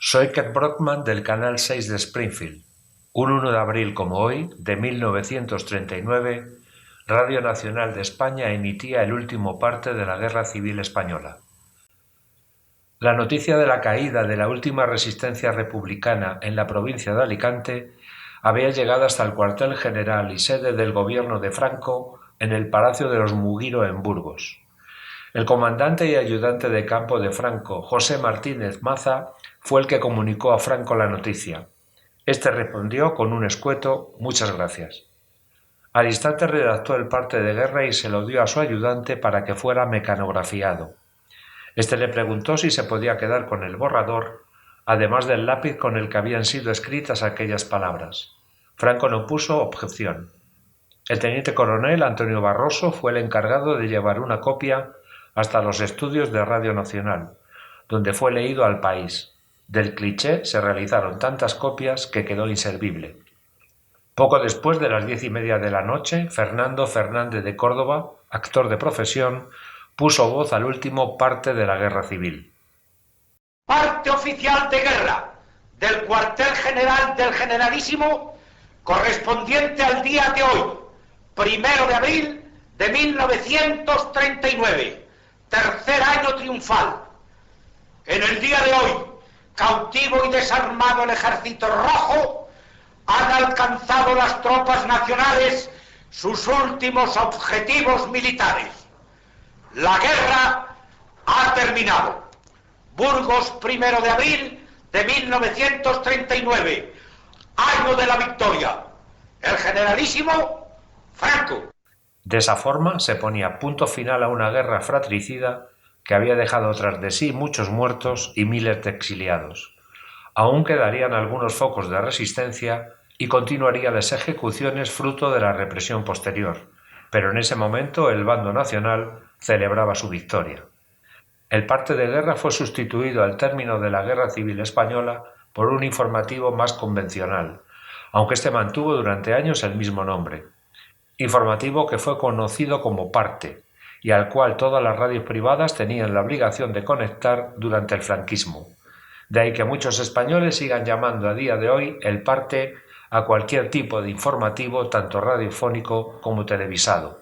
Soy Kurt Brockman del Canal 6 de Springfield. Un 1 de abril como hoy, de 1939, Radio Nacional de España emitía el último parte de la Guerra Civil Española. La noticia de la caída de la última resistencia republicana en la provincia de Alicante había llegado hasta el cuartel general y sede del gobierno de Franco en el Palacio de los Muguiro en Burgos. El comandante y ayudante de campo de Franco, José Martínez Maza, fue el que comunicó a Franco la noticia. Este respondió con un escueto «Muchas gracias». Al instante redactó el parte de guerra y se lo dio a su ayudante para que fuera mecanografiado. Este le preguntó si se podía quedar con el borrador, además del lápiz con el que habían sido escritas aquellas palabras. Franco no puso objeción. El teniente coronel Antonio Barroso fue el encargado de llevar una copia hasta los estudios de Radio Nacional, donde fue leído al país. Del cliché se realizaron tantas copias que quedó inservible. Poco después de las 10:30 de la noche, Fernando Fernández de Córdoba, actor de profesión, puso voz al último parte de la Guerra Civil. Parte oficial de guerra del cuartel general del Generalísimo, correspondiente al día de hoy, 1 de abril de 1939, tercer año triunfal. En el día de hoy, cautivo y desarmado el Ejército Rojo, han alcanzado las tropas nacionales sus últimos objetivos militares. La guerra ha terminado. Burgos, 1 de abril de 1939, año de la victoria. El Generalísimo Franco. De esa forma se ponía punto final a una guerra fratricida que había dejado tras de sí muchos muertos y miles de exiliados. Aún quedarían algunos focos de resistencia y continuarían las ejecuciones fruto de la represión posterior, pero en ese momento el bando nacional celebraba su victoria. El parte de guerra fue sustituido al término de la Guerra Civil Española por un informativo más convencional, aunque este mantuvo durante años el mismo nombre. Informativo que fue conocido como parte, y al cual todas las radios privadas tenían la obligación de conectar durante el franquismo. De ahí que muchos españoles sigan llamando a día de hoy el parte a cualquier tipo de informativo, tanto radiofónico como televisado.